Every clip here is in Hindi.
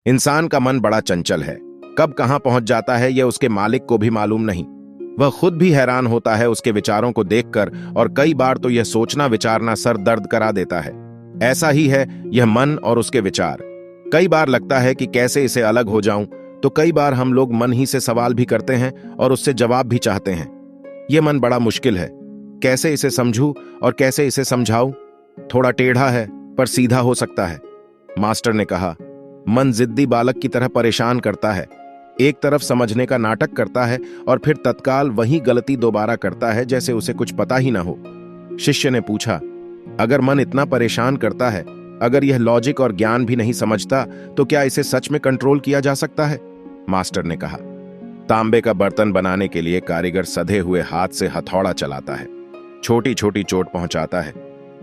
इंसान का मन बड़ा चंचल है। कब कहां पहुंच जाता है यह उसके मालिक को भी मालूम नहीं। वह खुद भी हैरान होता है उसके विचारों को देखकर, और कई बार तो यह सोचना विचारना सर दर्द करा देता है। ऐसा ही है यह मन और उसके विचार। कई बार लगता है कि कैसे इसे अलग हो जाऊं, तो कई बार हम लोग मन ही से सवाल भी करते हैं और उससे जवाब भी चाहते हैं। यह मन बड़ा मुश्किल है। कैसे इसे समझूं और कैसे इसे समझाऊं? थोड़ा टेढ़ा है पर सीधा हो सकता है। मास्टर ने कहा, मन जिद्दी बालक की तरह परेशान करता है। एक तरफ समझने का नाटक करता है और फिर तत्काल वही गलती दोबारा करता है जैसे उसे कुछ पता ही ना हो। शिष्य ने पूछा, अगर मन इतना परेशान करता है, अगर यह लॉजिक और ज्ञान भी नहीं समझता, तो क्या इसे सच में कंट्रोल किया जा सकता है? मास्टर ने कहा, तांबे का बर्तन बनाने के लिए कारीगर सधे हुए हाथ से हथौड़ा चलाता है, छोटी छोटी चोट पहुंचाता है,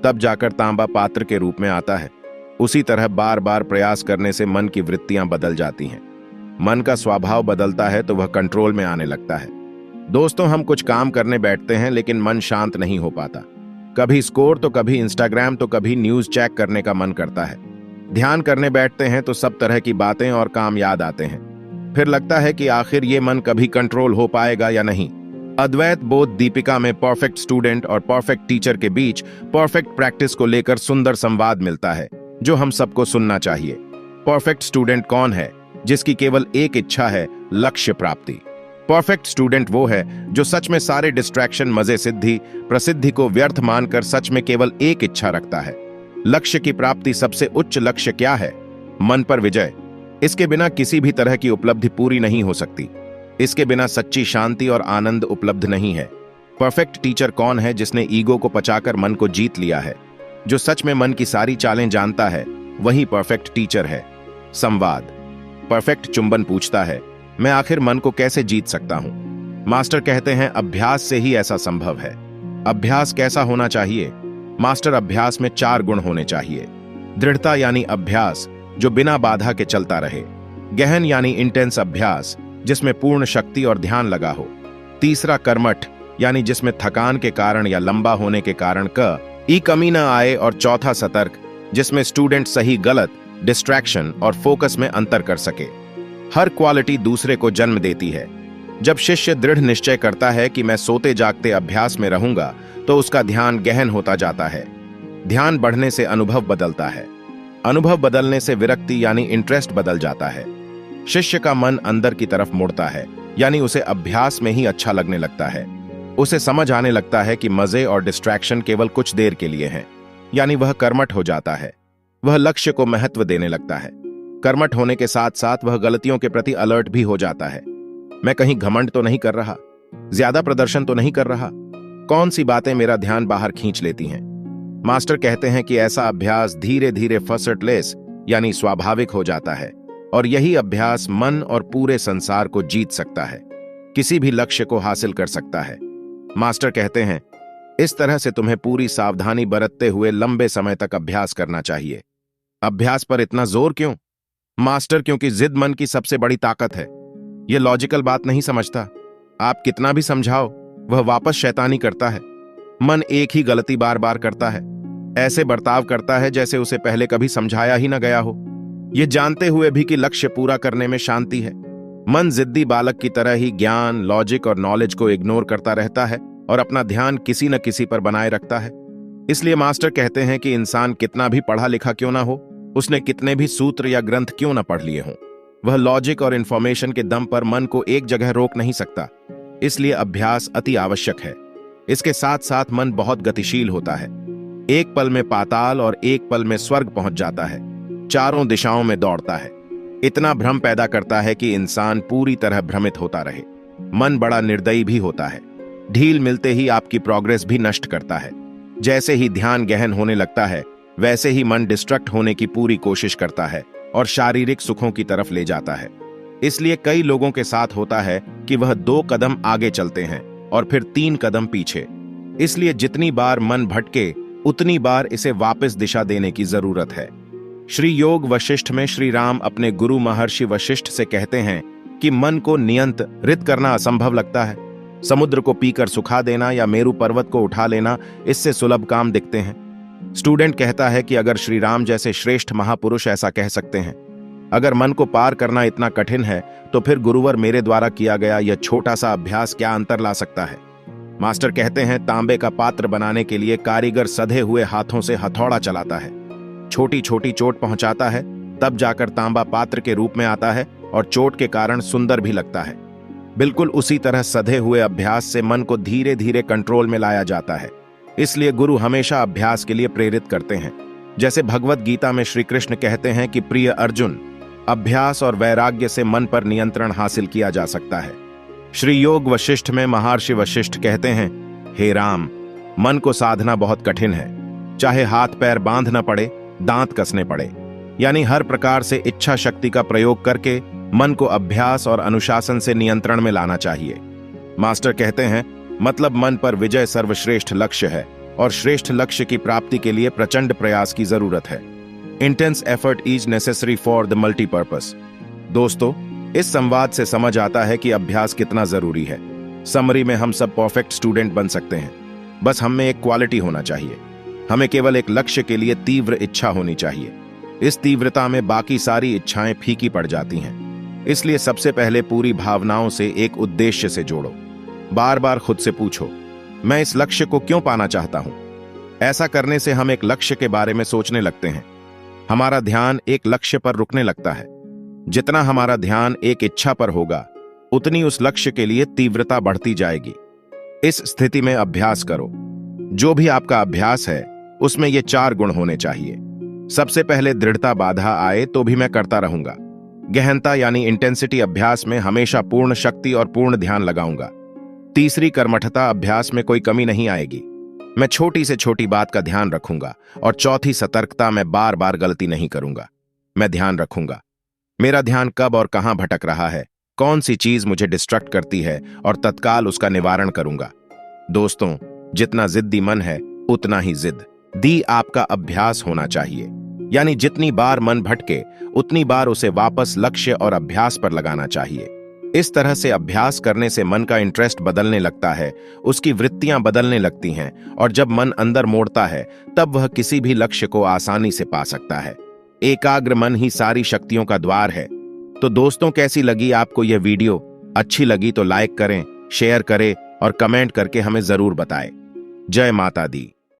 तब जाकर तांबा पात्र के रूप में आता है। उसी तरह बार बार प्रयास करने से मन की वृत्तियां बदल जाती हैं। मन का स्वभाव बदलता है तो वह कंट्रोल में आने लगता है। दोस्तों, हम कुछ काम करने बैठते हैं लेकिन मन शांत नहीं हो पाता। कभी स्कोर तो कभी इंस्टाग्राम तो कभी न्यूज चेक करने का मन करता है। ध्यान करने बैठते हैं तो सब तरह की बातें और काम याद आते हैं। फिर लगता है कि आखिर ये मन कभी कंट्रोल हो पाएगा या नहीं। अद्वैत बोध दीपिका में परफेक्ट स्टूडेंट और परफेक्ट टीचर के बीच परफेक्ट प्रैक्टिस को लेकर सुंदर संवाद मिलता है जो हम सबको सुनना चाहिए। परफेक्ट स्टूडेंट कौन है? जिसकी केवल एक इच्छा है, लक्ष्य प्राप्ति। परफेक्ट स्टूडेंट वो है जो सच में सारे डिस्ट्रैक्शन, मजे, सिद्धि, प्रसिद्धि को व्यर्थ मानकर सच में केवल एक इच्छा रखता है, लक्ष्य की प्राप्ति। सबसे उच्च लक्ष्य क्या है? मन पर विजय। इसके बिना किसी भी तरह की उपलब्धि पूरी नहीं हो सकती। इसके बिना सच्ची शांति और आनंद उपलब्ध नहीं है। परफेक्ट टीचर कौन है? जिसने ईगो को पचाकर मन को जीत लिया है, जो सच में मन की सारी चालें जानता है, वही परफेक्ट टीचर है। संवाद। परफेक्ट चुंबन पूछता है, मैं आखिर मन को कैसे जीत सकता हूं? मास्टर कहते हैं, अभ्यास से ही ऐसा संभव है। अभ्यास कैसा होना चाहिए? मास्टर, अभ्यास में 4 गुण होने चाहिए। दृढ़ता यानी अभ्यास जो बिना बाधा के चलता रहे। गहन यानी इंटेंस अभ्यास जिसमें पूर्ण शक्ति और ध्यान लगा हो। तीसरा कर्मठ यानी जिसमें थकान के कारण या लंबा होने के कारण कमी न आए। और चौथा सतर्क, जिसमें स्टूडेंट सही गलत, डिस्ट्रैक्शन और फोकस में अंतर कर सके। हर क्वालिटी दूसरे को जन्म देती है। जब शिष्य दृढ़ निश्चय करता है कि मैं सोते जागते अभ्यास में रहूंगा, तो उसका ध्यान गहन होता जाता है। ध्यान बढ़ने से अनुभव बदलता है। अनुभव बदलने से विरक्ति यानी इंटरेस्ट बदल जाता है। शिष्य का मन अंदर की तरफ मुड़ता है, यानी उसे अभ्यास में ही अच्छा लगने लगता है। उसे समझ आने लगता है कि मजे और डिस्ट्रैक्शन केवल कुछ देर के लिए हैं, यानी वह कर्मठ हो जाता है। वह लक्ष्य को महत्व देने लगता है। कर्मठ होने के साथ साथ वह गलतियों के प्रति अलर्ट भी हो जाता है। मैं कहीं घमंड तो नहीं कर रहा, ज्यादा प्रदर्शन तो नहीं कर रहा, कौन सी बातें मेरा ध्यान बाहर खींच लेती हैं? मास्टर कहते हैं कि ऐसा अभ्यास धीरे धीरे फसर्टलेस यानी स्वाभाविक हो जाता है, और यही अभ्यास मन और पूरे संसार को जीत सकता है, किसी भी लक्ष्य को हासिल कर सकता है। मास्टर कहते हैं, इस तरह से तुम्हें पूरी सावधानी बरतते हुए लंबे समय तक अभ्यास करना चाहिए। अभ्यास पर इतना जोर क्यों? मास्टर, क्योंकि जिद मन की सबसे बड़ी ताकत है। यह लॉजिकल बात नहीं समझता। आप कितना भी समझाओ, वह वापस शैतानी करता है। मन एक ही गलती बार बार करता है, ऐसे बर्ताव करता है जैसे उसे पहले कभी समझाया ही न गया हो, यह जानते हुए भी कि लक्ष्य पूरा करने में शांति है। मन जिद्दी बालक की तरह ही ज्ञान, लॉजिक और नॉलेज को इग्नोर करता रहता है और अपना ध्यान किसी न किसी पर बनाए रखता है। इसलिए मास्टर कहते हैं कि इंसान कितना भी पढ़ा लिखा क्यों ना हो, उसने कितने भी सूत्र या ग्रंथ क्यों न पढ़ लिए हों, वह लॉजिक और इंफॉर्मेशन के दम पर मन को एक जगह रोक नहीं सकता। इसलिए अभ्यास अति आवश्यक है। इसके साथ साथ मन बहुत गतिशील होता है। एक पल में पाताल और एक पल में स्वर्ग पहुंच जाता है, चारों दिशाओं में दौड़ता है। इतना भ्रम पैदा करता है कि इंसान पूरी तरह भ्रमित होता रहे। मन बड़ा निर्दयी भी होता है। ढील मिलते ही आपकी प्रोग्रेस भी नष्ट करता है। जैसे ही ध्यान गहन होने लगता है, वैसे ही मन डिस्ट्रैक्ट होने की पूरी कोशिश करता है और शारीरिक सुखों की तरफ ले जाता है। इसलिए कई लोगों के साथ होता है कि वह 2 कदम आगे चलते हैं और फिर 3 कदम पीछे। इसलिए जितनी बार मन भटके, उतनी बार इसे वापस दिशा देने की जरूरत है। श्री योग वशिष्ठ में श्री राम अपने गुरु महर्षि वशिष्ठ से कहते हैं कि मन को नियंत्रित करना असंभव लगता है। समुद्र को पीकर सुखा देना या मेरू पर्वत को उठा लेना इससे सुलभ काम दिखते हैं। स्टूडेंट कहता है कि अगर श्री राम जैसे श्रेष्ठ महापुरुष ऐसा कह सकते हैं, अगर मन को पार करना इतना कठिन है तो फिर गुरुवर मेरे द्वारा किया गया यह छोटा सा अभ्यास क्या अंतर ला सकता है। मास्टर कहते हैं तांबे का पात्र बनाने के लिए कारीगर सधे हुए हाथों से हथौड़ा चलाता है, छोटी छोटी चोट पहुंचाता है, तब जाकर तांबा पात्र के रूप में आता है और चोट के कारण सुंदर भी लगता है। बिल्कुल उसी तरह सधे हुए अभ्यास से मन को धीरे धीरे कंट्रोल में लाया जाता है। इसलिए गुरु हमेशा अभ्यास के लिए प्रेरित करते हैं। जैसे भगवत गीता में श्री कृष्ण कहते हैं कि प्रिय अर्जुन, अभ्यास और वैराग्य से मन पर नियंत्रण हासिल किया जा सकता है। श्री योग वशिष्ठ में महर्षि वशिष्ठ कहते हैं, हे राम, मन को साधना बहुत कठिन है। चाहे हाथ पैर बांधना पड़े, दांत कसने पड़े, यानी हर प्रकार से इच्छा शक्ति का प्रयोग करके मन को अभ्यास और अनुशासन से नियंत्रण में लाना चाहिए। मास्टर कहते हैं मतलब मन पर विजय सर्वश्रेष्ठ लक्ष्य है और श्रेष्ठ लक्ष्य की प्राप्ति के लिए प्रचंड प्रयास की जरूरत है। Intense effort is necessary for the multipurpose. दोस्तों, इस संवाद से समझ आता है कि अभ्यास कितना जरूरी है। समरी में हम सब परफेक्ट स्टूडेंट बन सकते हैं, बस हम में एक क्वालिटी होना चाहिए। हमें केवल एक लक्ष्य के लिए तीव्र इच्छा होनी चाहिए। इस तीव्रता में बाकी सारी इच्छाएं फीकी पड़ जाती हैं। इसलिए सबसे पहले पूरी भावनाओं से एक उद्देश्य से जोड़ो। बार बार खुद से पूछो, मैं इस लक्ष्य को क्यों पाना चाहता हूं। ऐसा करने से हम एक लक्ष्य के बारे में सोचने लगते हैं। हमारा ध्यान एक लक्ष्य पर रुकने लगता है। जितना हमारा ध्यान एक इच्छा पर होगा, उतनी उस लक्ष्य के लिए तीव्रता बढ़ती जाएगी। इस स्थिति में अभ्यास करो। जो भी आपका अभ्यास है उसमें ये 4 गुण होने चाहिए। सबसे पहले दृढ़ता, बाधा आए तो भी मैं करता रहूंगा। गहनता यानी इंटेंसिटी, अभ्यास में हमेशा पूर्ण शक्ति और पूर्ण ध्यान लगाऊंगा। तीसरी कर्मठता, अभ्यास में कोई कमी नहीं आएगी, मैं छोटी से छोटी बात का ध्यान रखूंगा। और चौथी सतर्कता, मैं बार बार गलती नहीं करूंगा। मैं ध्यान रखूंगा मेरा ध्यान कब और कहां भटक रहा है, कौन सी चीज मुझे डिस्ट्रैक्ट करती है, और तत्काल उसका निवारण करूंगा। दोस्तों, जितना जिद्दी मन है उतना ही जिद दी आपका अभ्यास होना चाहिए। यानी जितनी बार मन भटके उतनी बार उसे वापस लक्ष्य और अभ्यास पर लगाना चाहिए। इस तरह से अभ्यास करने से मन का इंटरेस्ट बदलने लगता है, उसकी वृत्तियां बदलने लगती हैं, और जब मन अंदर मोड़ता है तब वह किसी भी लक्ष्य को आसानी से पा सकता है। एकाग्र मन ही सारी शक्तियों का द्वार है। तो दोस्तों, कैसी लगी आपको यह वीडियो? अच्छी लगी तो लाइक करें, शेयर करें और कमेंट करके हमें जरूर बताएं। जय माता दी।